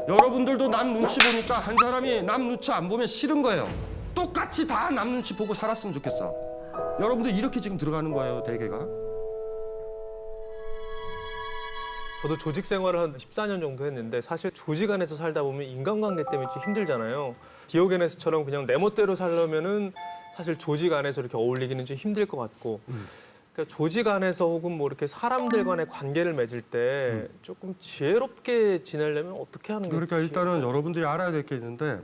여러분들도 남 눈치 보니까 한 사람이 남 눈치 안 보면 싫은 거예요. 똑같이 다 남 눈치 보고 살았으면 좋겠어. 여러분들 이렇게 지금 들어가는 거예요, 대개가. 저도 조직 생활을 한 14년 정도 했는데 사실 조직 안에서 살다 보면 인간관계 때문에 좀 힘들잖아요. 디오게네스처럼 그냥 내 멋대로 살려면은 사실 조직 안에서 이렇게 어울리기는 좀 힘들 것 같고 그러니까 조직 안에서 혹은 뭐 이렇게 사람들 간의 관계를 맺을 때 조금 지혜롭게 지내려면 어떻게 하는 게 그러니까 일단은 여러분들이 알아야 될 게 있는데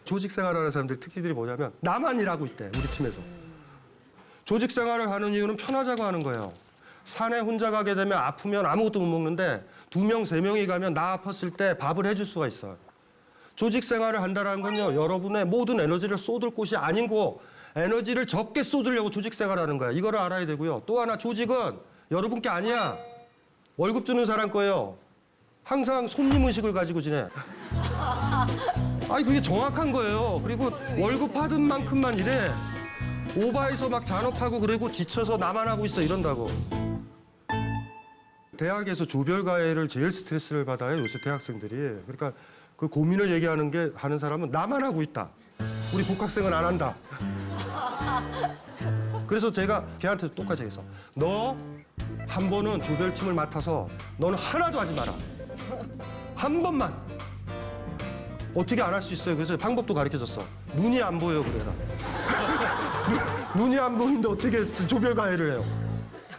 조직 생활하는 사람들의 특징들이 뭐냐면 나만 일하고 있대, 우리 팀에서. 조직 생활을 하는 이유는 편하자고 하는 거예요. 산에 혼자 가게 되면 아프면 아무것도 못 먹는데 2명, 3명이 가면 나 아팠을 때 밥을 해줄 수가 있어요. 조직 생활을 한다는 건요, 여러분의 모든 에너지를 쏟을 곳이 아닌 거, 에너지를 적게 쏟으려고 조직 생활하는 거야. 이거를 알아야 되고요. 또 하나, 조직은 여러분 게 아니야. 월급 주는 사람 거예요. 항상 손님 의식을 가지고 지내. 아니, 그게 정확한 거예요. 그리고 월급 받은 만큼만 일해. 오바해서 막 잔업하고 그러고 지쳐서 나만 하고 있어 이런다고. 대학에서 조별과외를 제일 스트레스를 받아요, 요새 대학생들이. 그러니까 그 고민을 얘기하는 게 하는 사람은 나만 하고 있다. 우리 복학생은 안 한다. 그래서 제가 걔한테 똑같이 얘기했어. 너 한 번은 조별팀을 맡아서 너는 하나도 하지 마라. 한 번만. 어떻게 안 할 수 있어요? 그래서 방법도 가르쳐줬어. 눈이 안 보여 그래라. 눈이 안 보이는데 어떻게 조별과외를 해요?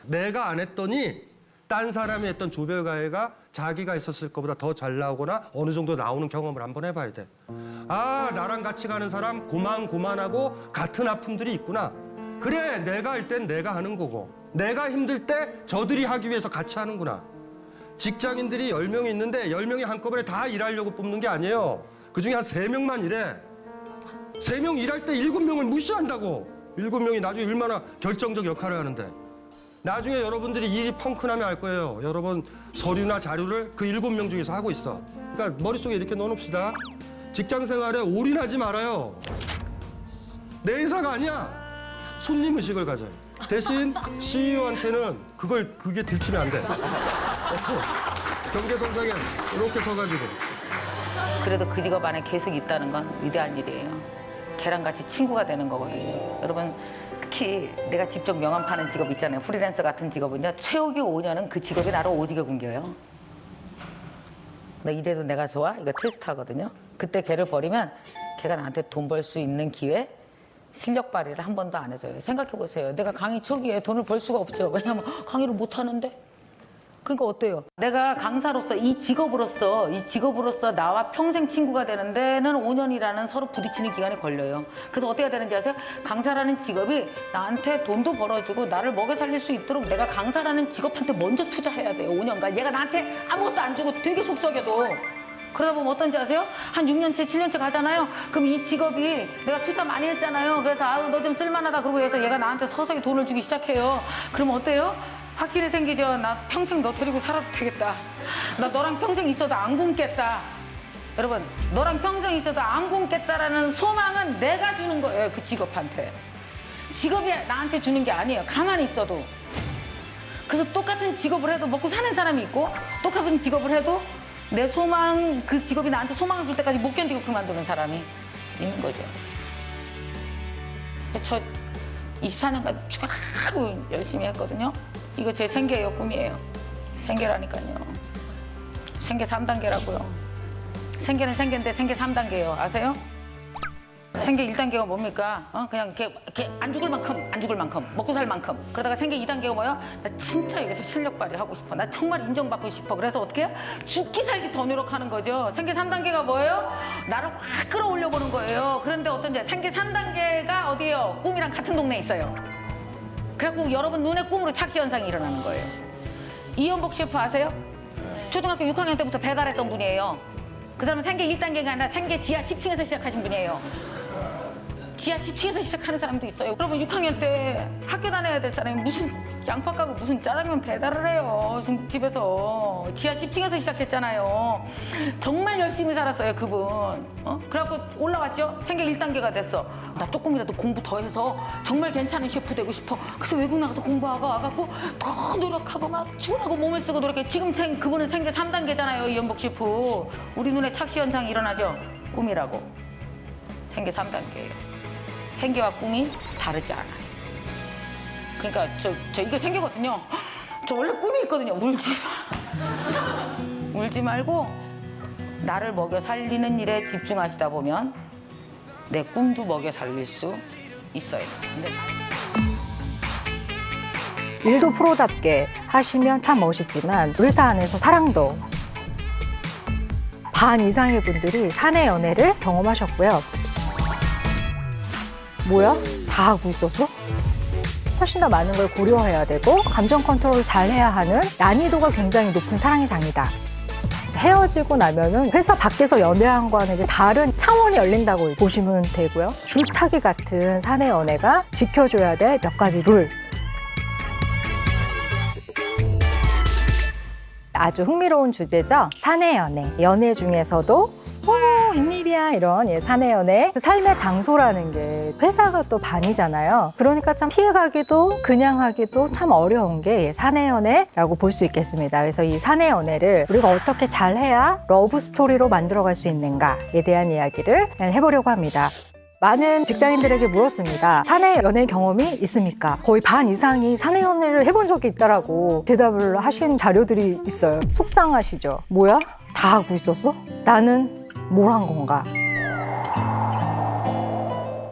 내가 안 했더니 딴 사람이 했던 조별과외가 자기가 있었을 것보다 더 잘 나오거나 어느 정도 나오는 경험을 한번 해봐야 돼. 아, 나랑 같이 가는 사람 고만고만하고 같은 아픔들이 있구나. 그래, 내가 할 땐 내가 하는 거고 내가 힘들 때 저들이 하기 위해서 같이 하는구나. 직장인들이 10명이 있는데 10명이 한꺼번에 다 일하려고 뽑는 게 아니에요. 그중에 한 3명만 일해. 3명 일할 때 7명을 무시한다고. 7명이 나중에 얼마나 결정적 역할을 하는데. 나중에 여러분들이 일이 펑크나면 알 거예요. 여러분 서류나 자료를 그 7명 중에서 하고 있어. 그러니까 머릿속에 이렇게 넣어놓읍시다. 직장 생활에 올인하지 말아요. 내 회사가 아니야. 손님 의식을 가져요. 대신 CEO한테는 그게 들키면 안 돼. 경계선상에 이렇게 서가지고. 그래도 그 직업 안에 계속 있다는 건 위대한 일이에요. 걔랑 같이 친구가 되는 거거든요. 여러분, 특히 내가 직접 명함 파는 직업 있잖아요. 프리랜서 같은 직업은요. 최후기 5년은 그 직업이 나를 오지게 굶겨요. 나 이래도 내가 좋아? 이거 테스트 하거든요. 그때 걔를 버리면 걔가 나한테 돈 벌 수 있는 기회, 실력 발휘를 한 번도 안 해줘요. 생각해 보세요. 내가 강의 초기에 돈을 벌 수가 없죠. 왜냐하면 강의를 못 하는데. 그러니까 어때요? 내가 강사로서 이 직업으로서 나와 평생 친구가 되는 데는 5년이라는 서로 부딪히는 기간이 걸려요. 그래서 어떻게 해야 되는지 아세요? 강사라는 직업이 나한테 돈도 벌어주고 나를 먹여 살릴 수 있도록 내가 강사라는 직업한테 먼저 투자해야 돼요. 5년간. 얘가 나한테 아무것도 안 주고 되게 속썩여도. 그러다 보면 어떤지 아세요? 한 6년째, 7년째 가잖아요. 그럼 이 직업이 내가 투자 많이 했잖아요. 그래서 아유, 너 좀 쓸만하다. 그러고 해서 얘가 나한테 서서히 돈을 주기 시작해요. 그러면 어때요? 확실히 생기죠. 나 평생 너 데리고 살아도 되겠다. 나 너랑 평생 있어도 안 굶겠다. 여러분, 너랑 평생 있어도 안 굶겠다라는 소망은 내가 주는 거예요. 그 직업한테. 직업이 나한테 주는 게 아니에요. 가만히 있어도. 그래서 똑같은 직업을 해도 먹고 사는 사람이 있고 똑같은 직업을 해도 내 소망, 그 직업이 나한테 소망을 줄 때까지 못 견디고 그만두는 사람이 있는 거죠. 저 24년간 죽어라고 열심히 했거든요. 이거 제 생계예요, 꿈이에요. 생계라니까요. 생계 3단계라고요. 생계는 생계인데 생계 3단계예요. 아세요? 생계 1단계가 뭡니까? 그냥 이렇게 안 죽을 만큼, 먹고 살 만큼. 그러다가 생계 2단계가 뭐예요? 나 진짜 여기서 실력 발휘하고 싶어. 나 정말 인정받고 싶어. 그래서 어떻게 해요? 죽기 살기 더 노력하는 거죠. 생계 3단계가 뭐예요? 나를 확 끌어올려 보는 거예요. 그런데 어떤지 생계 3단계가 어디예요? 꿈이랑 같은 동네에 있어요. 그래갖고 여러분 눈에 꿈으로 착시 현상이 일어나는 거예요. 이연복 셰프 아세요? 초등학교 6학년 때부터 배달했던 분이에요. 그 사람은 생계 1단계가 아니라 생계 지하 10층에서 시작하신 분이에요. 지하 10층에서 시작하는 사람도 있어요. 그러면 6학년 때 학교 다녀야 될 사람이 무슨 양파 까고 무슨 짜장면 배달을 해요. 중국집에서. 지하 10층에서 시작했잖아요. 정말 열심히 살았어요, 그분. 그래갖고 올라왔죠. 생계 1단계가 됐어. 나 조금이라도 공부 더 해서 정말 괜찮은 셰프 되고 싶어. 그래서 외국 나가서 공부하고 와갖고 더 노력하고 막 죽으라고 몸을 쓰고 노력해. 지금 그분은 생계 3단계잖아요, 이연복 셰프. 우리 눈에 착시 현상이 일어나죠. 꿈이라고. 생계 3단계예요. 생계와 꿈이 다르지 않아요. 그러니까 저 이게 생계거든요. 저 원래 꿈이 있거든요. 울지 마. 울지 말고 나를 먹여 살리는 일에 집중하시다 보면 내 꿈도 먹여 살릴 수 있어요. 근데 일도 프로답게 하시면 참 멋있지만 회사 안에서 사랑도 반 이상의 분들이 사내 연애를 경험하셨고요. 뭐야? 다 하고 있어서? 훨씬 더 많은 걸 고려해야 되고 감정 컨트롤을 잘 해야 하는 난이도가 굉장히 높은 사랑의 장이다. 헤어지고 나면은 회사 밖에서 연애한 거와는 이제 다른 차원이 열린다고 보시면 되고요. 줄타기 같은 사내 연애가 지켜줘야 될 몇 가지 룰. 아주 흥미로운 주제죠. 사내 연애. 연애 중에서도 웬일이야 이런 사내 연애. 삶의 장소라는 게 회사가 또 반이잖아요. 그러니까 참 피해가기도 그냥 하기도 참 어려운 게 사내 연애라고 볼 수 있겠습니다. 그래서 이 사내 연애를 우리가 어떻게 잘해야 러브 스토리로 만들어갈 수 있는가에 대한 이야기를 해보려고 합니다. 많은 직장인들에게 물었습니다. 사내 연애 경험이 있습니까? 거의 반 이상이 사내 연애를 해본 적이 있다라고 대답을 하신 자료들이 있어요. 속상하시죠? 뭐야? 다 하고 있었어? 나는 뭘 한 건가?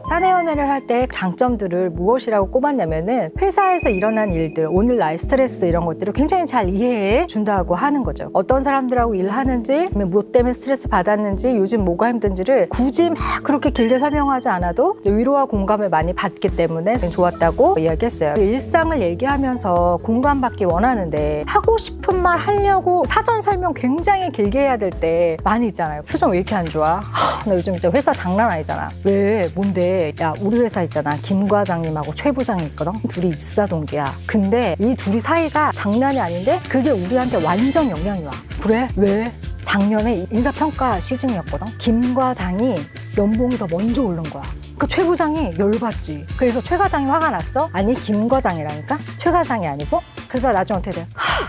사내 연애를 할 때 장점들을 무엇이라고 꼽았냐면은 회사에서 일어난 일들, 오늘날 스트레스 이런 것들을 굉장히 잘 이해해 준다고 하는 거죠. 어떤 사람들하고 일하는지, 뭐 때문에 스트레스 받았는지, 요즘 뭐가 힘든지를 굳이 막 그렇게 길게 설명하지 않아도 위로와 공감을 많이 받기 때문에 좋았다고 이야기했어요. 일상을 얘기하면서 공감받기 원하는데 하고 싶은 말 하려고 사전 설명 굉장히 길게 해야 될 때 많이 있잖아요. 표정 왜 이렇게 안 좋아? 나 요즘 진짜 회사 장난 아니잖아. 왜? 뭔데? 야, 우리 회사 있잖아. 김 과장님하고 최 부장이 있거든. 둘이 입사 동기야. 근데 이 둘이 사이가 장난이 아닌데 그게 우리한테 완전 영향이 와. 그래? 왜? 작년에 인사평가 시즌이었거든. 김 과장이 연봉이 더 먼저 오른 거야. 그 최 부장이 열받지. 그래서 최 과장이 화가 났어? 아니, 김 과장이라니까? 최 과장이 아니고? 그래서 나중에 어떻게 돼?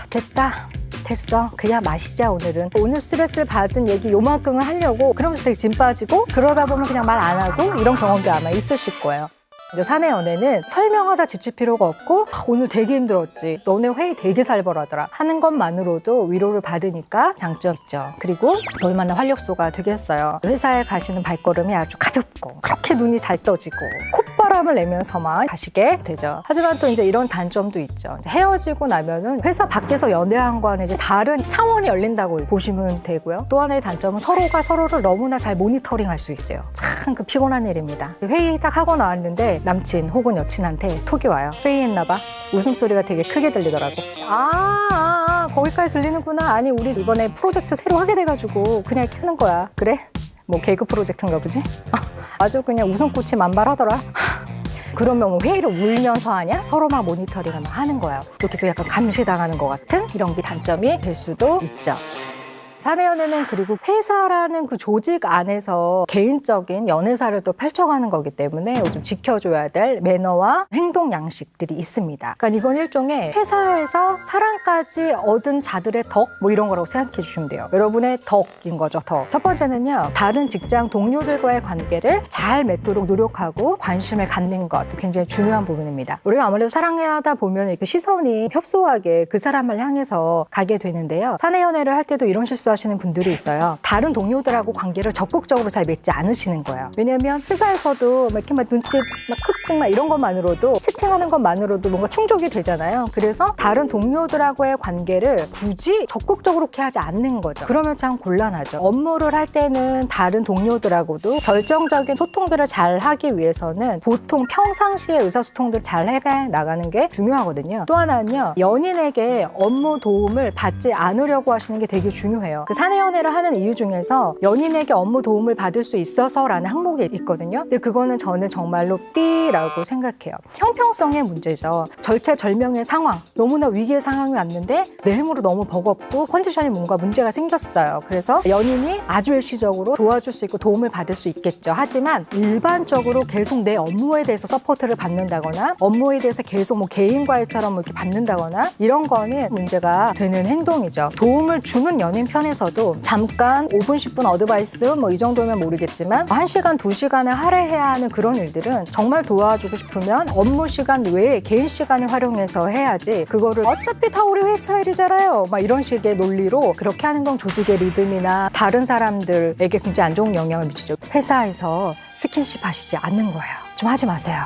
됐다. 됐어. 그냥 마시자, 오늘은. 오늘 스트레스를 받은 얘기 요만큼은 하려고 그러면서 되게 짐 빠지고 그러다 보면 그냥 말 안 하고 이런 경험도 아마 있으실 거예요. 이제 사내 연애는 설명하다 지칠 필요가 없고 오늘 되게 힘들었지. 너네 회의 되게 살벌하더라. 하는 것만으로도 위로를 받으니까 장점 있죠. 그리고 얼마나 활력소가 되겠어요. 회사에 가시는 발걸음이 아주 가볍고 그렇게 눈이 잘 떠지고 콧바람을 내면서만 가시게 되죠. 하지만 또 이제 이런 단점도 있죠. 헤어지고 나면은 회사 밖에서 연애한 거와는 이제 다른 차원이 열린다고 보시면 되고요. 또 하나의 단점은 서로가 서로를 너무나 잘 모니터링 할 수 있어요. 참 그 피곤한 일입니다. 회의 딱 하고 나왔는데 남친 혹은 여친한테 톡이 와요. 회의했나 봐. 웃음소리가 되게 크게 들리더라고. 거기까지 들리는구나. 아니, 우리 이번에 프로젝트 새로 하게 돼가지고 그냥 이렇게 하는 거야. 그래? 뭐 개그 프로젝트인가 보지? 아주 그냥 웃음꽃이 만발하더라. 그러면 뭐 회의를 울면서 하냐? 서로만 모니터링을 하는 거야. 이렇게 해서 약간 감시당하는 것 같은 이런 게 단점이 될 수도 있죠. 사내 연애는 그리고 회사라는 그 조직 안에서 개인적인 연애사를 또 펼쳐가는 거기 때문에 좀 지켜줘야 될 매너와 행동 양식들이 있습니다. 그러니까 이건 일종의 회사에서 사랑까지 얻은 자들의 덕 뭐 이런 거라고 생각해 주시면 돼요. 여러분의 덕인 거죠, 덕. 첫 번째는요, 다른 직장 동료들과의 관계를 잘 맺도록 노력하고 관심을 갖는 것 굉장히 중요한 부분입니다. 우리가 아무래도 사랑하다 보면 이렇게 시선이 협소하게 그 사람을 향해서 가게 되는데요. 사내 연애를 할 때도 이런 실수 하시는 분들이 있어요. 다른 동료들하고 관계를 적극적으로 잘 맺지 않으시는 거예요. 왜냐면 회사에서도 이렇게 막 눈치, 막 콕찍 막 이런 것만으로도 채팅하는 것만으로도 뭔가 충족이 되잖아요. 그래서 다른 동료들하고의 관계를 굳이 적극적으로 이렇게 하지 않는 거죠. 그러면 참 곤란하죠. 업무를 할 때는 다른 동료들하고도 결정적인 소통들을 잘 하기 위해서는 보통 평상시에 의사소통들 잘 해가 나가는 게 중요하거든요. 또 하나는요, 연인에게 업무 도움을 받지 않으려고 하시는 게 되게 중요해요. 중요해요. 그 사내 연애를 하는 이유 중에서 연인에게 업무 도움을 받을 수 있어서라는 항목이 있거든요. 근데 그거는 저는 정말로 B라고 생각해요. 형평성의 문제죠. 절체절명의 상황, 너무나 위기의 상황이 왔는데 내 힘으로 너무 버겁고 컨디션이 뭔가 문제가 생겼어요. 그래서 연인이 아주 일시적으로 도와줄 수 있고 도움을 받을 수 있겠죠. 하지만 일반적으로 계속 내 업무에 대해서 서포트를 받는다거나 업무에 대해서 계속 뭐 개인과외처럼 이렇게 받는다거나 이런 거는 문제가 되는 행동이죠. 도움을 주는 연인 편에서도 잠깐 5분, 10분 어드바이스 뭐 이 정도면 모르겠지만 1시간, 2시간을 할애해야 하는 그런 일들은 정말 도와주고 싶으면 업무 시간 외에 개인 시간을 활용해서 해야지 그거를 어차피 다 우리 회사 일이잖아요. 막 이런 식의 논리로 그렇게 하는 건 조직의 리듬이나 다른 사람들에게 굉장히 안 좋은 영향을 미치죠. 회사에서 스킨십 하시지 않는 거예요. 좀 하지 마세요.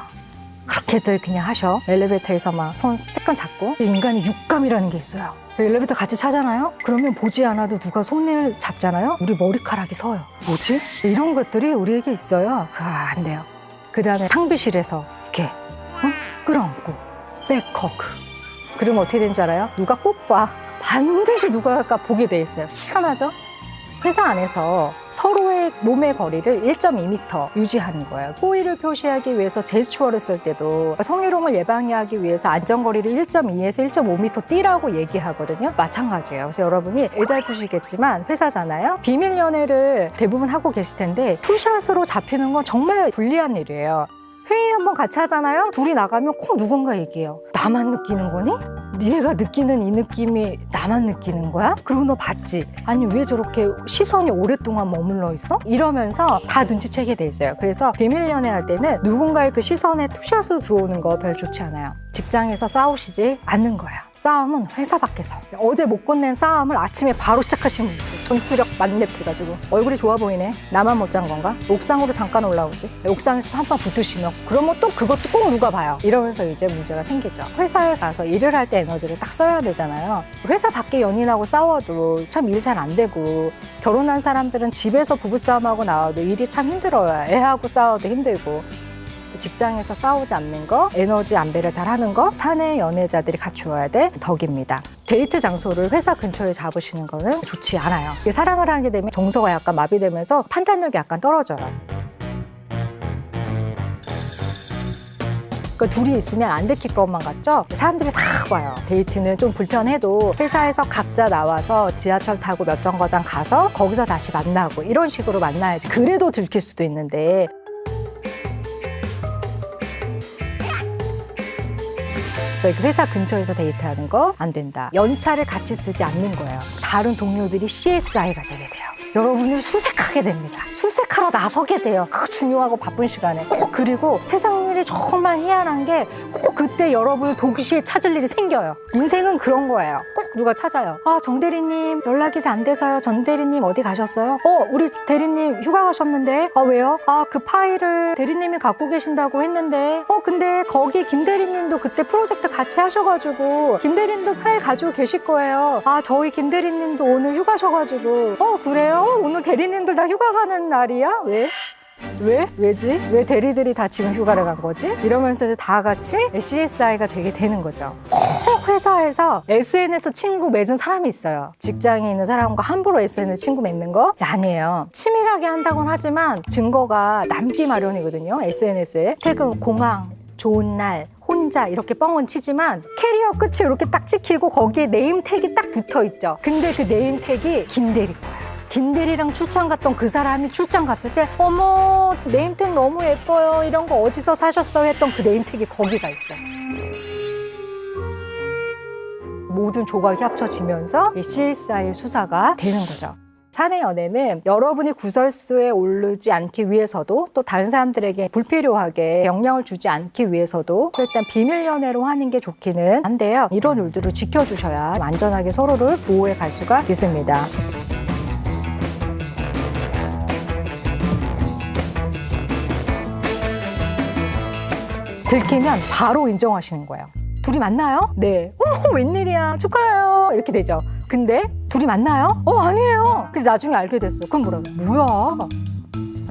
그렇게들 그냥 하셔. 엘리베이터에서 막 손 쬐끔 잡고. 인간이 육감이라는 게 있어요. 엘리베이터 같이 차잖아요? 그러면 보지 않아도 누가 손을 잡잖아요? 우리 머리카락이 서요. 뭐지? 이런 것들이 우리에게 있어요. 그거 안 돼요. 그 다음에 탕비실에서 이렇게 끌어안고 백허그. 그러면 어떻게 되는지 알아요? 누가 꼭 봐. 반드시 누가 보게 돼 있어요. 희한하죠? 회사 안에서 서로의 몸의 거리를 1.2m 유지하는 거예요. 호의를 표시하기 위해서 제스처를 쓸 때도 성희롱을 예방하기 위해서 안전거리를 1.2에서 1.5m 띄라고 얘기하거든요. 마찬가지예요. 그래서 여러분이 애달프시겠지만 회사잖아요. 비밀 연애를 대부분 하고 계실 텐데 투샷으로 잡히는 건 정말 불리한 일이에요. 회의 한번 같이 하잖아요. 둘이 나가면 꼭 누군가 얘기해요. 나만 느끼는 거니? 니네가 느끼는 이 느낌이 나만 느끼는 거야? 그리고 너 봤지? 아니 왜 저렇게 시선이 오랫동안 머물러 있어? 이러면서 다 눈치채게 돼 있어요. 그래서 비밀 연애할 때는 누군가의 그 시선에 투샷으로 들어오는 거 별로 좋지 않아요. 직장에서 싸우시지 않는 거야. 싸움은 회사 밖에서. 어제 못 끝낸 싸움을 아침에 바로 시작하시는 분들. 전투력 만렙 해가지고 얼굴이 좋아 보이네. 나만 못 잔 건가? 옥상으로 잠깐 올라오지. 옥상에서 한 번 붙으시면 그러면 또 그것도 꼭 누가 봐요. 이러면서 이제 문제가 생기죠. 회사에 가서 일을 할 때 에너지를 딱 써야 되잖아요. 회사 밖에 연인하고 싸워도 참 일 잘 안 되고 결혼한 사람들은 집에서 부부싸움하고 나와도 일이 참 힘들어요. 애하고 싸워도 힘들고. 직장에서 싸우지 않는 거, 에너지 안배를 잘 하는 거, 사내 연애자들이 갖추어야 될 덕입니다. 데이트 장소를 회사 근처에 잡으시는 거는 좋지 않아요. 사랑을 하게 되면 정서가 약간 마비되면서 판단력이 약간 떨어져요. 둘이 있으면 안 들킬 것만 같죠? 사람들이 다 봐요. 데이트는 좀 불편해도 회사에서 각자 나와서 지하철 타고 몇 정거장 가서 거기서 다시 만나고 이런 식으로 만나야지. 그래도 들킬 수도 있는데 회사 근처에서 데이트하는 거 안 된다. 연차를 같이 쓰지 않는 거예요. 다른 동료들이 CSI가 되게 돼요. 여러분을 수색하게 됩니다. 수색하러 나서게 돼요. 그 중요하고 바쁜 시간에. 꼭 그리고 세상 일이 정말 희한한 게 꼭 그때 여러분을 동시에 찾을 일이 생겨요. 인생은 그런 거예요. 꼭 누가 찾아요. 아, 정 대리님 연락이 안 돼서요. 전 대리님 어디 가셨어요? 우리 대리님 휴가 가셨는데. 아, 왜요? 아, 그 파일을 대리님이 갖고 계신다고 했는데 근데 거기 김 대리님도 그때 프로젝트 같이 하셔가지고 김 대리님도 파일 가지고 계실 거예요. 아, 저희 김 대리님도 오늘 휴가셔가지고 그래요? 오늘 대리님들 다 휴가 가는 날이야? 왜? 왜지? 왜 대리들이 다 지금 휴가를 간 거지? 이러면서 이제 다 같이 CSI가 되게 되는 거죠. 꼭 회사에서 SNS 친구 맺은 사람이 있어요. 직장에 있는 사람과 함부로 SNS 친구 맺는 거 아니에요. 치밀하게 한다고는 하지만 증거가 남기 마련이거든요. SNS에 태그 공항, 좋은 날, 혼자 이렇게 뻥은 치지만 캐리어 끝이 이렇게 딱 찍히고 거기에 네임택이 딱 붙어있죠. 근데 그 네임택이 김대리 거예요. 김대리랑 출장 갔던 그 사람이 출장 갔을 때 어머 네임택 너무 예뻐요. 이런 거 어디서 사셨어요? 했던 그 네임택이 거기가 있어요. 모든 조각이 합쳐지면서 CSI 수사가 되는 거죠. 사내 연애는 여러분이 구설수에 오르지 않기 위해서도 또 다른 사람들에게 불필요하게 영향을 주지 않기 위해서도 일단 비밀 연애로 하는 게 좋기는 한데요. 이런 룰들을 지켜주셔야 안전하게 서로를 보호해 갈 수가 있습니다. 들키면 바로 인정하시는 거예요. 둘이 만나요? 네. 웬일이야. 축하해요. 이렇게 되죠. 근데 둘이 만나요? 아니에요. 근데 나중에 알게 됐어. 그럼 뭐야?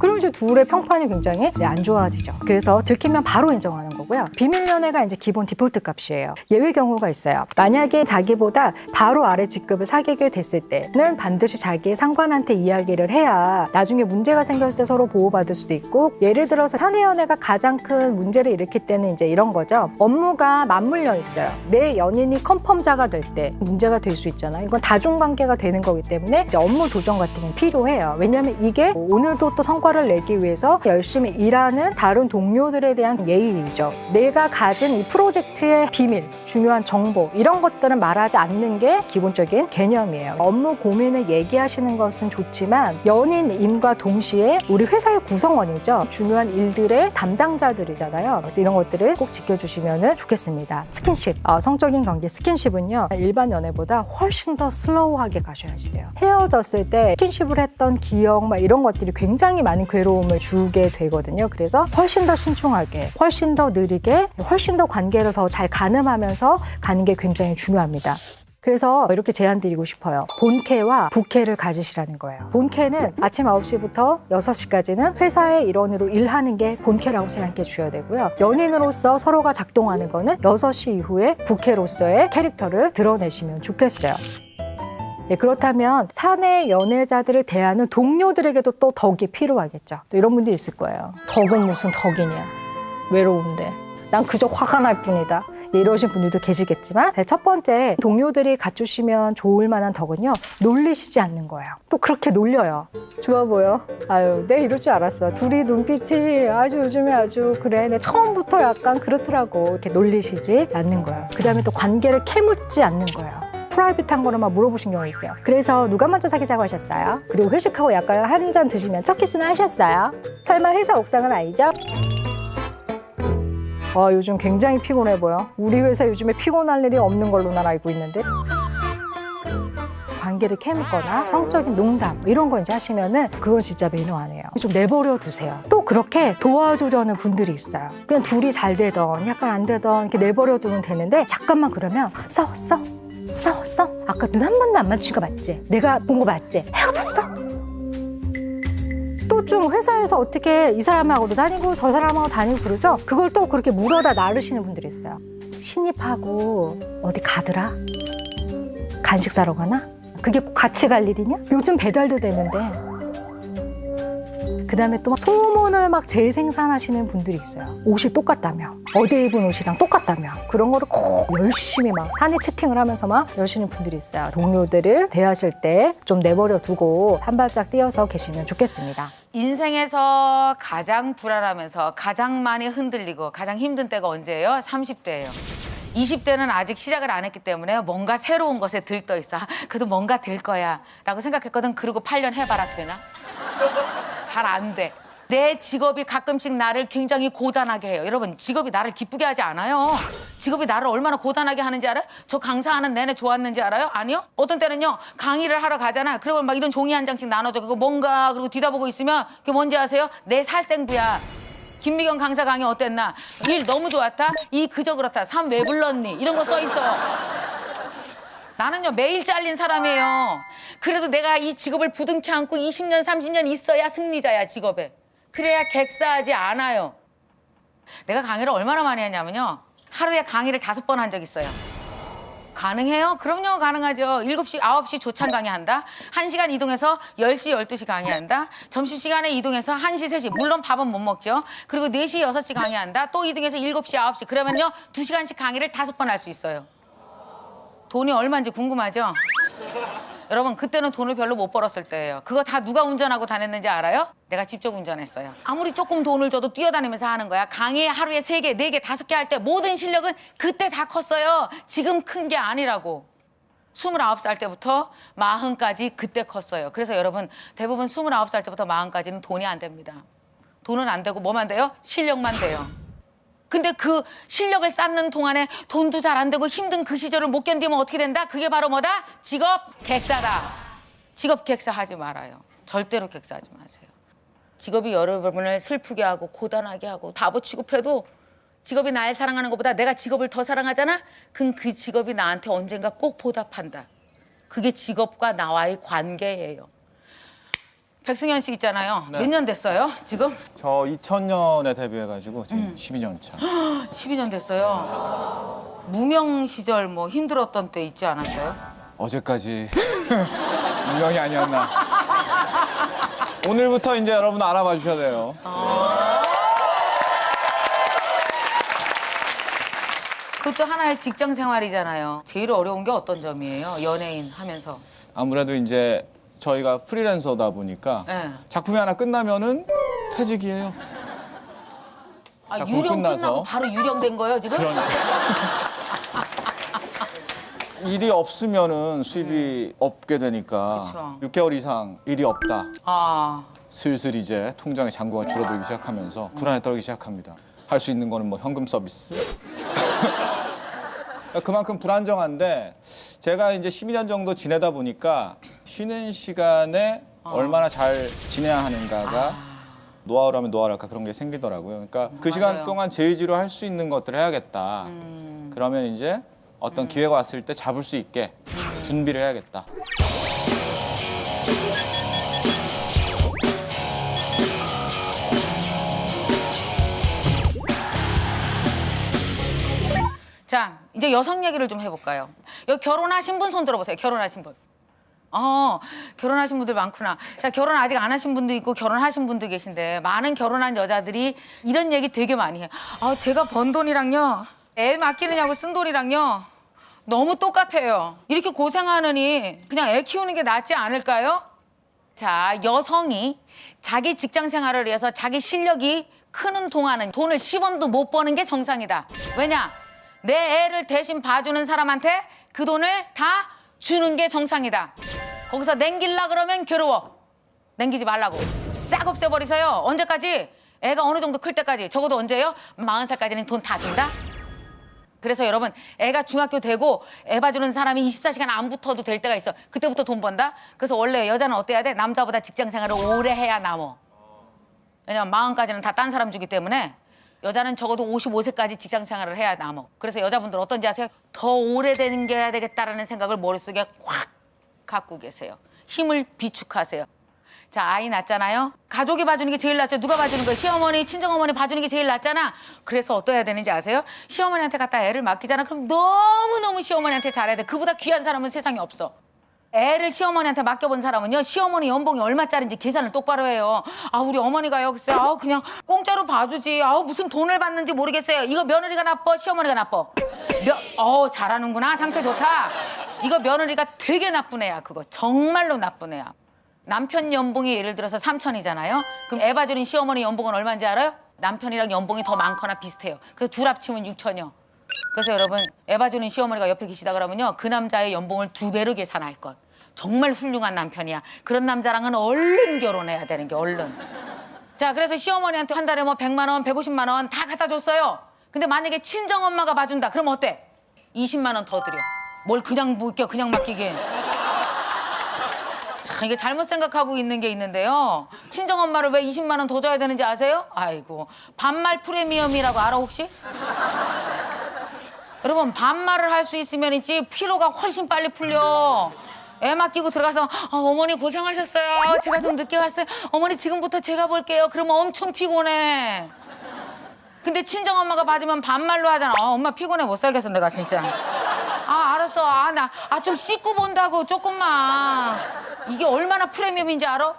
그럼 이제 둘의 평판이 굉장히 안 좋아지죠. 그래서 들키면 바로 인정하는 거고요. 비밀 연애가 이제 기본 디폴트 값이에요. 예외 경우가 있어요. 만약에 자기보다 바로 아래 직급을 사귀게 됐을 때는 반드시 자기의 상관한테 이야기를 해야 나중에 문제가 생겼을 때 서로 보호받을 수도 있고, 예를 들어서 사내 연애가 가장 큰 문제를 일으킬 때는 이제 이런 거죠. 업무가 맞물려 있어요. 내 연인이 컨펌자가 될 때 문제가 될 수 있잖아요. 이건 다중관계가 되는 거기 때문에 이제 업무 조정 같은 게 필요해요. 왜냐하면 이게 오늘도 또 성과를 내기 위해서 열심히 일하는 다른 동료들에 대한 예의이죠. 내가 가진 이 프로젝트의 비밀, 중요한 정보 이런 것들은 말하지 않는 게 기본적인 개념이에요. 업무 고민을 얘기하시는 것은 좋지만 연인임과 동시에 우리 회사의 구성원이죠. 중요한 일들의 담당자들이잖아요. 그래서 이런 것들을 꼭 지켜주시면 좋겠습니다. 스킨십, 성적인 관계 스킨십은요. 일반 연애보다 훨씬 더 슬로우하게 가셔야지 돼요. 헤어졌을 때 스킨십을 했던 기억 막 이런 것들이 굉장히 많은 괴로움을 주게 되거든요. 그래서 훨씬 더 신중하게, 훨씬 더 느리게, 훨씬 더 관계를 더 잘 가늠하면서 가는 게 굉장히 중요합니다. 그래서 이렇게 제안 드리고 싶어요. 본캐와 부캐를 가지시라는 거예요. 본캐는 아침 9시부터 6시까지는 회사의 일원으로 일하는 게 본캐라고 생각해 주셔야 되고요. 연인으로서 서로가 작동하는 거는 6시 이후에 부캐로서의 캐릭터를 드러내시면 좋겠어요. 네, 그렇다면 사내 연애자들을 대하는 동료들에게도 또 덕이 필요하겠죠. 또 이런 분들이 있을 거예요. 덕은 무슨 덕이냐. 외로운데. 난 그저 화가 날 뿐이다. 이러신 분들도 계시겠지만, 첫 번째 동료들이 갖추시면 좋을 만한 덕은요, 놀리시지 않는 거예요. 또 그렇게 놀려요. 좋아 보여? 아유, 내가 이럴 줄 알았어. 둘이 눈빛이 아주 요즘에 아주 그래. 내 처음부터 약간 그렇더라고. 이렇게 놀리시지 않는 거예요. 그 다음에 또 관계를 캐묻지 않는 거예요. 프라이빗한 거를 막 물어보신 경우가 있어요. 그래서 누가 먼저 사귀자고 하셨어요? 그리고 회식하고 약간 한 잔 드시면 첫 키스는 하셨어요? 설마 회사 옥상은 아니죠? 요즘 굉장히 피곤해 보여. 우리 회사 요즘에 피곤할 일이 없는 걸로 난 알고 있는데. 관계를 캐묻거나 성적인 농담 이런 거 이제 하시면은 그건 진짜 매너 아니에요. 좀 내버려 두세요. 또 그렇게 도와주려는 분들이 있어요. 그냥 둘이 잘 되던 약간 안 되던 이렇게 내버려 두면 되는데, 약간만 그러면 싸웠어? 싸웠어? 아까 눈 한 번도 안 맞춘 거 맞지? 내가 본 거 맞지? 헤어졌어? 또 좀 회사에서 어떻게 이 사람하고도 다니고 저 사람하고 다니고 그러죠? 그걸 또 그렇게 물어다 나르시는 분들이 있어요. 신입하고 어디 가더라? 간식 사러 가나? 그게 꼭 같이 갈 일이냐? 요즘 배달도 되는데. 그 다음에 또 막 소문을 막 재생산하시는 분들이 있어요. 옷이 똑같다며, 어제 입은 옷이랑 똑같다며, 그런 거를 꼭 열심히 막 사내 채팅을 하면서 막 이러시는 분들이 있어요. 동료들을 대하실 때 좀 내버려 두고 한 발짝 뛰어서 계시면 좋겠습니다. 인생에서 가장 불안하면서 가장 많이 흔들리고 가장 힘든 때가 언제예요? 30대예요. 20대는 아직 시작을 안 했기 때문에 뭔가 새로운 것에 들떠 있어. 그래도 뭔가 될 거야 라고 생각했거든. 그리고 8년 해봐라. 되나? 잘 안 돼. 내 직업이 가끔씩 나를 굉장히 고단하게 해요. 여러분, 직업이 나를 기쁘게 하지 않아요. 직업이 나를 얼마나 고단하게 하는지 알아요? 저 강사하는 내내 좋았는지 알아요? 아니요? 어떤 때는요, 강의를 하러 가잖아. 그러면 막 이런 종이 한 장씩 나눠줘. 그거 뭔가, 그리고 뒤다보고 있으면 그게 뭔지 아세요? 내 살생부야. 김미경 강사 강의 어땠나? 일 너무 좋았다? 이 그저 그렇다. 삼 왜 불렀니? 이런 거 써 있어. 나는요, 매일 잘린 사람이에요. 그래도 내가 이 직업을 부둥켜 안고 20년, 30년 있어야 승리자야, 직업에. 그래야 객사하지 않아요. 내가 강의를 얼마나 많이 했냐면요, 하루에 강의를 5번 한 적 있어요. 가능해요? 그럼요, 가능하죠. 7시, 9시 조찬 강의한다. 1시간 이동해서 10시, 12시 강의한다. 점심시간에 이동해서 1시, 3시. 물론 밥은 못 먹죠. 그리고 4시, 6시 강의한다. 또 이동해서 7시, 9시. 그러면요, 2시간씩 강의를 5번 할 수 있어요. 돈이 얼마인지 궁금하죠? 여러분, 그때는 돈을 별로 못 벌었을 때예요. 그거 다 누가 운전하고 다녔는지 알아요? 내가 직접 운전했어요. 아무리 조금 돈을 줘도 뛰어다니면서 하는 거야. 강의 하루에 3개, 4개, 5개 할 때 모든 실력은 그때 다 컸어요. 지금 큰 게 아니라고. 29살 때부터 40까지 그때 컸어요. 그래서 여러분, 대부분 29살 때부터 40까지는 돈이 안 됩니다. 돈은 안 되고 뭐만 돼요? 실력만 돼요. 근데 그 실력을 쌓는 동안에 돈도 잘 안 되고 힘든 그 시절을 못 견디면 어떻게 된다? 그게 바로 뭐다? 직업 객사다. 직업 객사하지 말아요. 절대로 객사하지 마세요. 직업이 여러분을 슬프게 하고 고단하게 하고 바보 취급해도, 직업이 날 사랑하는 것보다 내가 직업을 더 사랑하잖아? 그럼 그 직업이 나한테 언젠가 꼭 보답한다. 그게 직업과 나와의 관계예요. 백승현 씨 있잖아요. 네. 몇 년 됐어요, 지금? 저 2000년에 데뷔해가지고 지금 12년 차. 12년 됐어요. 무명 시절 뭐 힘들었던 때 있지 않았어요? 어제까지 유명이 아니었나. 오늘부터 이제 여러분 알아봐 주셔야 돼요. 그것도 하나의 직장 생활이잖아요. 제일 어려운 게 어떤 점이에요? 연예인 하면서. 아무래도 이제 저희가 프리랜서다 보니까 네. 작품이 하나 끝나면은 퇴직이에요. 아, 작품 유령 끝나서. 끝나고 바로 유령된 거예요, 지금? 그러니까. 일이 없으면은 수입이 없게 되니까 그쵸. 6개월 이상 일이 없다. 아, 슬슬 이제 통장의 잔고가 줄어들기 시작하면서 불안에 떨기 시작합니다. 할 수 있는 거는 뭐 현금 서비스. 그만큼 불안정한데 제가 이제 12년 정도 지내다 보니까 쉬는 시간에 얼마나 잘 지내야 하는가가 노하우라면 노하우랄까 그런 게 생기더라고요. 그러니까 그 시간 맞아요. 동안 제 의지로 할 수 있는 것들을 해야겠다. 그러면 이제 어떤 기회가 왔을 때 잡을 수 있게 준비를 해야겠다. 자, 이제 여성 얘기를 좀 해볼까요? 여기 결혼하신 분 손 들어보세요. 결혼하신 분. 결혼하신 분들 많구나. 자, 결혼 아직 안 하신 분도 있고 결혼하신 분도 계신데 많은 결혼한 여자들이 이런 얘기 되게 많이 해요. 제가 번 돈이랑요, 애 맡기느냐고 쓴 돈이랑요, 너무 똑같아요. 이렇게 고생하느니 그냥 애 키우는 게 낫지 않을까요? 자, 여성이 자기 직장 생활을 위해서 자기 실력이 크는 동안은 돈을 10원도 못 버는 게 정상이다. 왜냐? 내 애를 대신 봐주는 사람한테 그 돈을 다 주는 게 정상이다. 거기서 냉길라 그러면 괴로워. 냉기지 말라고. 싹 없애버리세요. 언제까지? 애가 어느 정도 클 때까지. 적어도 언제요? 40살까지는 돈 다 준다? 그래서 여러분, 애가 중학교 되고 애 봐주는 사람이 24시간 안 붙어도 될 때가 있어. 그때부터 돈 번다? 그래서 원래 여자는 어때야 돼? 남자보다 직장 생활을 오래 해야 남어. 왜냐면 40까지는 다 딴 사람 주기 때문에 여자는 적어도 55세까지 직장 생활을 해야 남어. 그래서 여자분들 어떤지 아세요? 더 오래되는 게 해야 되겠다라는 생각을 머릿속에 꽉 갖고 계세요. 힘을 비축하세요. 자, 아이 낳잖아요. 가족이 봐주는 게 제일 낫죠. 누가 봐주는 거예요? 시어머니, 친정어머니 봐주는 게 제일 낫잖아. 그래서 어떠해야 되는지 아세요? 시어머니한테 갖다 애를 맡기잖아. 그럼 너무너무 시어머니한테 잘해야 돼. 그보다 귀한 사람은 세상에 없어. 애를 시어머니한테 맡겨본 사람은요, 시어머니 연봉이 얼마짜리인지 계산을 똑바로 해요. 우리 어머니가요, 글쎄, 그냥 공짜로 봐주지. 무슨 돈을 받는지 모르겠어요. 이거 며느리가 나빠, 시어머니가 나빠? 잘하는구나, 상태 좋다. 이거 며느리가 되게 나쁜 애야, 그거. 정말로 나쁜 애야. 남편 연봉이 예를 들어서 3천이잖아요. 그럼 애 봐주는 시어머니 연봉은 얼마인지 알아요? 남편이랑 연봉이 더 많거나 비슷해요. 그래서 둘 합치면 6천이요. 그래서 여러분, 애 봐주는 시어머니가 옆에 계시다 그러면요, 그 남자의 연봉을 2배로 계산할 것. 정말 훌륭한 남편이야. 그런 남자랑은 얼른 결혼해야 되는 게 얼른. 자, 그래서 시어머니한테 한 달에 뭐 100만 원, 150만 원 다 갖다 줬어요. 근데 만약에 친정엄마가 봐준다. 그럼 어때? 20만 원 더 드려. 뭘 그냥 맡겨, 그냥 맡기게. 참, 이게 잘못 생각하고 있는 게 있는데요. 친정엄마를 왜 20만 원 더 줘야 되는지 아세요? 아이고, 반말 프리미엄이라고 알아 혹시? 여러분, 반말을 할 수 있으면 있지 피로가 훨씬 빨리 풀려. 애 맡기고 들어가서 어머니 고생하셨어요. 제가 좀 늦게 왔어요. 어머니 지금부터 제가 볼게요. 그러면 엄청 피곤해. 근데 친정엄마가 봐주면 반말로 하잖아. 엄마 피곤해 못 살겠어 내가 진짜. 알았어. 나 좀 씻고 본다고 조금만. 이게 얼마나 프리미엄인지 알아?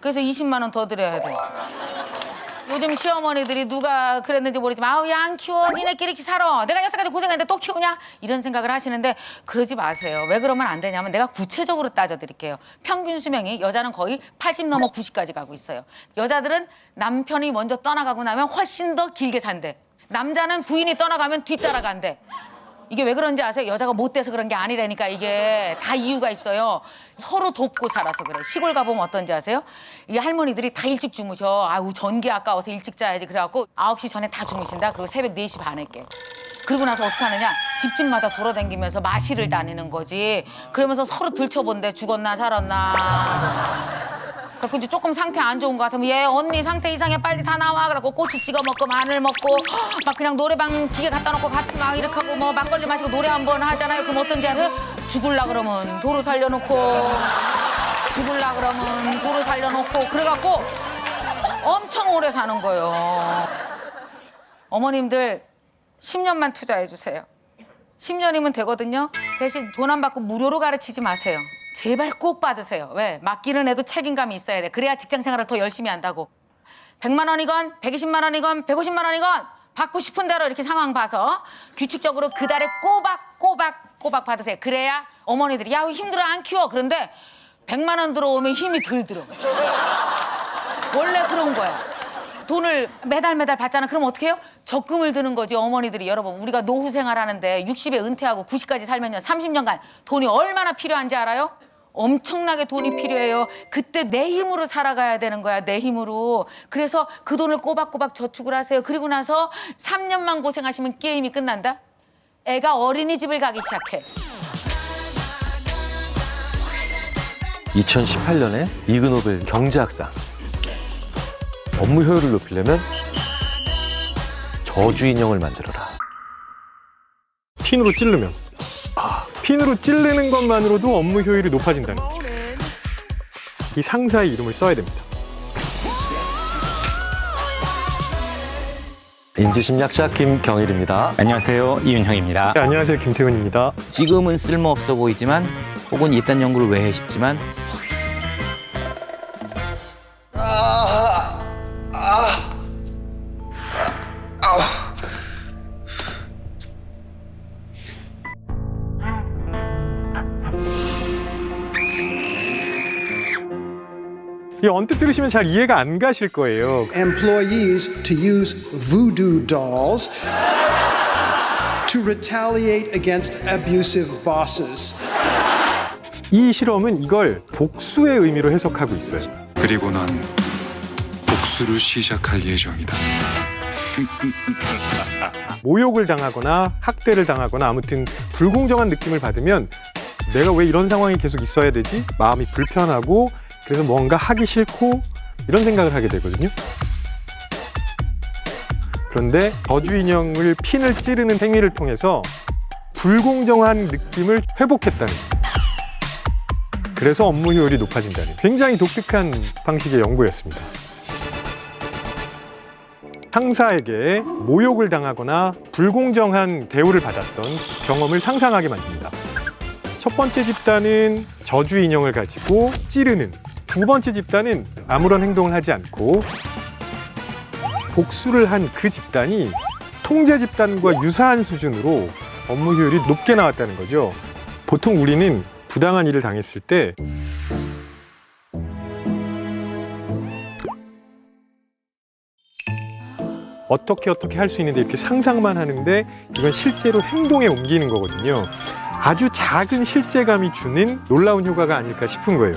그래서 20만 원 더 드려야 돼. 요즘 시어머니들이 누가 그랬는지 모르지만 야, 안 키워. 니네끼리 이렇게 살아. 내가 여태까지 고생했는데 또 키우냐? 이런 생각을 하시는데 그러지 마세요. 왜 그러면 안 되냐면 내가 구체적으로 따져드릴게요. 평균 수명이 여자는 거의 80 넘어 90까지 가고 있어요. 여자들은 남편이 먼저 떠나가고 나면 훨씬 더 길게 산대. 남자는 부인이 떠나가면 뒤따라간대. 이게 왜 그런지 아세요? 여자가 못돼서 그런 게 아니라니까. 이게 다 이유가 있어요. 서로 돕고 살아서 그래. 시골 가보면 어떤지 아세요? 이 할머니들이 다 일찍 주무셔. 전기 아까워서 일찍 자야지. 그래갖고 9시 전에 다 주무신다. 그리고 새벽 4시 반에 깨. 그러고 나서 어떻게 하느냐? 집집마다 돌아다니면서 마실을 다니는 거지. 그러면서 서로 들춰본대. 죽었나 살았나. 그래서 이제 조금 상태 안 좋은 것 같으면 얘 언니 상태 이상해 빨리 다 나와. 그래갖고 고추 찍어 먹고 마늘 먹고 막 그냥 노래방 기계 갖다 놓고 같이 막 이렇게 하고 뭐 막걸리 마시고 노래 한번 하잖아요. 그럼 어떤지 알아요? 죽을라 그러면 도로 살려놓고 죽을라 그러면 도로 살려놓고 그래갖고 엄청 오래 사는 거예요. 어머님들 10년만 투자해 주세요. 10년이면 되거든요. 대신 돈 안 받고 무료로 가르치지 마세요. 제발 꼭 받으세요. 왜? 맡기는 애도 책임감이 있어야 돼. 그래야 직장 생활을 더 열심히 한다고. 100만 원이건 120만 원이건 150만 원이건 받고 싶은 대로 이렇게 상황 봐서 규칙적으로 그 달에 꼬박 받으세요. 그래야 어머니들이 야 힘들어 안 키워. 그런데 100만 원 들어오면 힘이 덜 들어. 원래 그런 거야. 돈을 매달 받잖아. 그럼 어떻게 해요? 적금을 드는 거지. 어머니들이 여러분 우리가 노후 생활하는데 60에 은퇴하고 90까지 살면요 30년간 돈이 얼마나 필요한지 알아요? 엄청나게 돈이 필요해요. 그때 내 힘으로 살아가야 되는 거야. 내 힘으로. 그래서 그 돈을 꼬박꼬박 저축을 하세요. 그리고 나서 3년만 고생하시면 게임이 끝난다. 애가 어린이집을 가기 시작해. 2018년에 이그노벨 경제학상. 업무 효율을 높이려면 저주 인형을 만들어라. 핀으로 찌르면. 핀으로 찌르는 것만으로도 업무 효율이 높아진다는 거죠. 이 상사의 이름을 써야 됩니다. 인지심리학자 김경일입니다. 안녕하세요. 이윤형입니다. 네, 안녕하세요. 김태훈입니다. 지금은 쓸모없어 보이지만 혹은 이딴 연구를 왜 해 싶지만 이 언뜻 들으시면 잘 이해가 안 가실 거예요. employees to use voodoo dolls to retaliate against abusive bosses. 이 실험은 이걸 복수의 의미로 해석하고 있어요. 그리고 난 복수를 시작할 예정이다. 모욕을 당하거나 학대를 당하거나 아무튼 불공정한 느낌을 받으면 내가 왜 이런 상황이 계속 있어야 되지? 마음이 불편하고 그래서 뭔가 하기 싫고 이런 생각을 하게 되거든요. 그런데 저주 인형을 핀을 찌르는 행위를 통해서 불공정한 느낌을 회복했다는 거예요. 그래서 업무 효율이 높아진다는 굉장히 독특한 방식의 연구였습니다. 상사에게 모욕을 당하거나 불공정한 대우를 받았던 경험을 상상하게 만듭니다. 첫 번째 집단은 저주 인형을 가지고 찌르는, 두 번째 집단은 아무런 행동을 하지 않고 복수를 한 그 집단이 통제 집단과 유사한 수준으로 업무 효율이 높게 나왔다는 거죠. 보통 우리는 부당한 일을 당했을 때 어떻게 할 수 있는데 이렇게 상상만 하는데 이건 실제로 행동에 옮기는 거거든요. 아주 작은 실제감이 주는 놀라운 효과가 아닐까 싶은 거예요.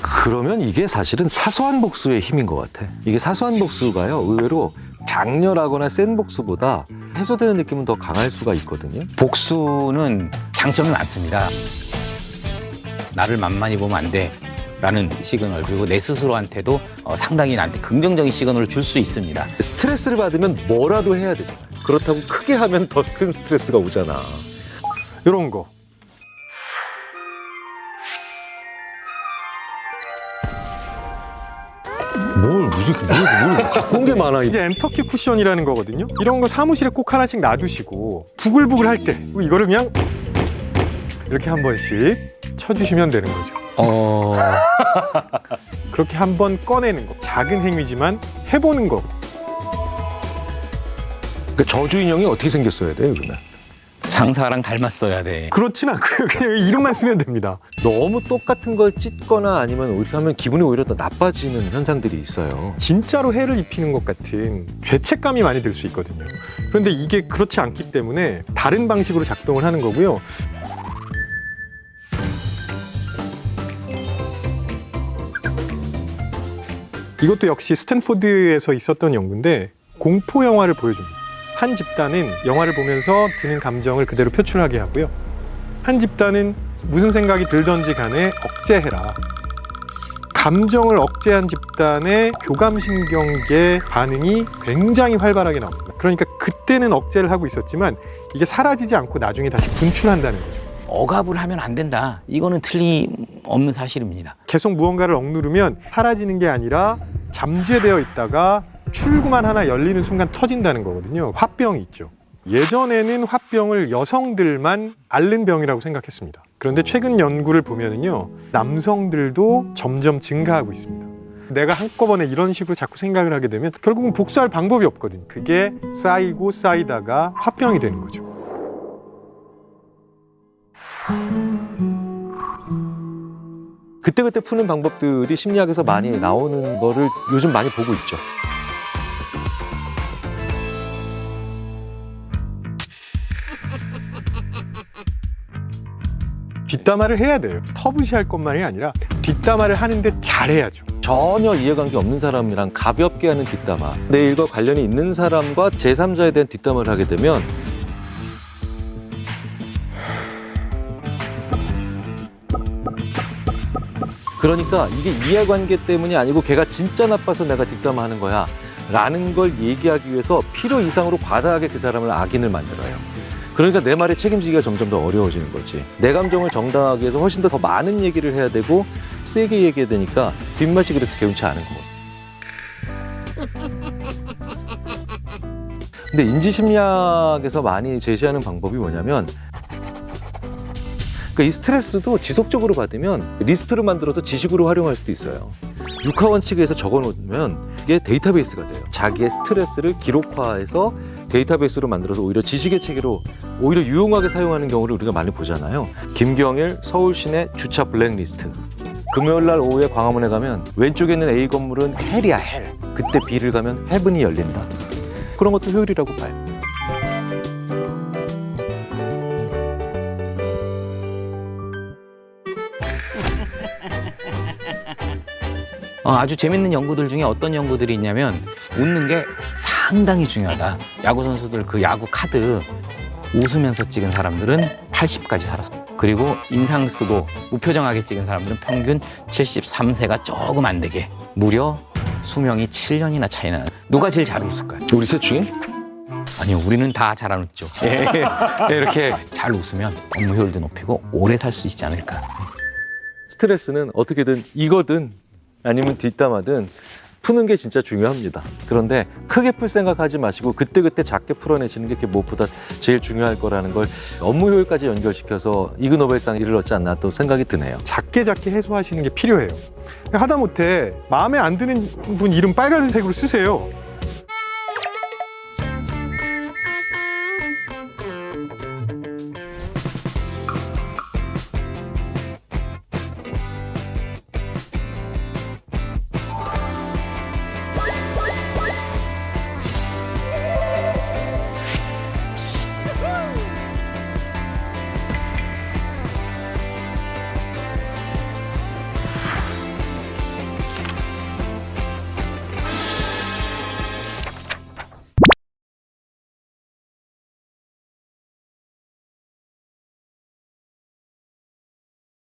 그러면 이게 사실은 사소한 복수의 힘인 것 같아. 이게 사소한 복수가요, 의외로 장렬하거나 센 복수보다 해소되는 느낌은 더 강할 수가 있거든요. 복수는 장점이 많습니다. 나를 만만히 보면 안 돼. 라는 시그널, 그리고 내 스스로한테도 상당히 나한테 긍정적인 시그널을 줄 수 있습니다. 스트레스를 받으면 뭐라도 해야 되잖아. 그렇다고 크게 하면 더 큰 스트레스가 오잖아. 이런 거. 뭘 갖고 온 게 많아. 이제 엔터키 쿠션이라는 거거든요. 이런 거 사무실에 꼭 하나씩 놔두시고 부글부글 할 때 이거를 그냥 이렇게 한 번씩 쳐주시면 되는 거죠. 그렇게 한 번 꺼내는 거. 작은 행위지만 해보는 거. 그러니까 저주 인형이 어떻게 생겼어야 돼요, 그러면? 상사랑 닮았어야 돼. 그렇진 않고요. 그냥 이름만 쓰면 됩니다. 너무 똑같은 걸 찢거나 아니면 이렇게 하면 기분이 오히려 더 나빠지는 현상들이 있어요. 진짜로 해를 입히는 것 같은 죄책감이 많이 들 수 있거든요. 그런데 이게 그렇지 않기 때문에 다른 방식으로 작동을 하는 거고요. 이것도 역시 스탠포드에서 있었던 연구인데 공포 영화를 보여줍니다. 한 집단은 영화를 보면서 드는 감정을 그대로 표출하게 하고요. 한 집단은 무슨 생각이 들던지 간에 억제해라. 감정을 억제한 집단의 교감신경계 반응이 굉장히 활발하게 나옵니다. 그러니까 그때는 억제를 하고 있었지만 이게 사라지지 않고 나중에 다시 분출한다는 거죠. 억압을 하면 안 된다. 이거는 틀림없는 사실입니다. 계속 무언가를 억누르면 사라지는 게 아니라 잠재되어 있다가 출구만 하나 열리는 순간 터진다는 거거든요. 화병이 있죠. 예전에는 화병을 여성들만 앓는 병이라고 생각했습니다. 그런데 최근 연구를 보면은요, 남성들도 점점 증가하고 있습니다. 내가 한꺼번에 이런 식으로 자꾸 생각을 하게 되면 결국은 복수할 방법이 없거든요. 그게 쌓이고 쌓이다가 화병이 되는 거죠. 그때그때 푸는 방법들이 심리학에서 많이 나오는 거를 요즘 많이 보고 있죠. 뒷담화를 해야 돼요. 터부시할 것만이 아니라 뒷담화를 하는데 잘해야죠. 전혀 이해관계 없는 사람이랑 가볍게 하는 뒷담화, 내 일과 관련이 있는 사람과 제3자에 대한 뒷담화를 하게 되면 그러니까 이게 이해관계 때문이 아니고 걔가 진짜 나빠서 내가 뒷담화하는 거야 라는 걸 얘기하기 위해서 필요 이상으로 과다하게 그 사람을 악인을 만들어요. 그러니까 내 말에 책임지기가 점점 더 어려워지는 거지. 내 감정을 정당하기 위해서 훨씬 더 많은 얘기를 해야 되고 세게 얘기해야 되니까 뒷맛이 그래서 개운치 않은 거고. 근데 인지심리학에서 많이 제시하는 방법이 뭐냐면, 그러니까 이 스트레스도 지속적으로 받으면 리스트를 만들어서 지식으로 활용할 수도 있어요. 육하원칙에서 적어놓으면 이게 데이터베이스가 돼요. 자기의 스트레스를 기록화해서 데이터베이스로 만들어서 오히려 지식의 체계로 오히려 유용하게 사용하는 경우를 우리가 많이 보잖아요. 김경일 서울시내 주차 블랙리스트. 금요일 날 오후에 광화문에 가면 왼쪽에 있는 A 건물은 헬이야, 헬. 그때 B를 가면 헤븐이 열린다. 그런 것도 효율이라고 봐요. 아주 재밌는 연구들 중에 어떤 연구들이 있냐면 웃는 게 상당히 중요하다. 야구 선수들 그 야구 카드 웃으면서 찍은 사람들은 80까지 살았어요. 그리고 인상 쓰고 무표정하게 찍은 사람들은 평균 73세가 조금 안 되게 무려 수명이 7년이나 차이 나는. 누가 제일 잘 웃을까요? 우리 셋 중에? 아니요, 우리는 다 잘 안 웃죠. 이렇게 잘 웃으면 업무 효율도 높이고 오래 살 수 있지 않을까. 스트레스는 어떻게든 이거든 아니면 뒷담화든 푸는 게 진짜 중요합니다. 그런데 크게 풀 생각하지 마시고 그때그때 작게 풀어내시는 게 무엇보다 제일 중요할 거라는 걸 업무 효율까지 연결시켜서 이그노벨상 일을 얻지 않나 또 생각이 드네요. 작게 해소하시는 게 필요해요. 하다못해 마음에 안 드는 분 이름 빨간색으로 쓰세요.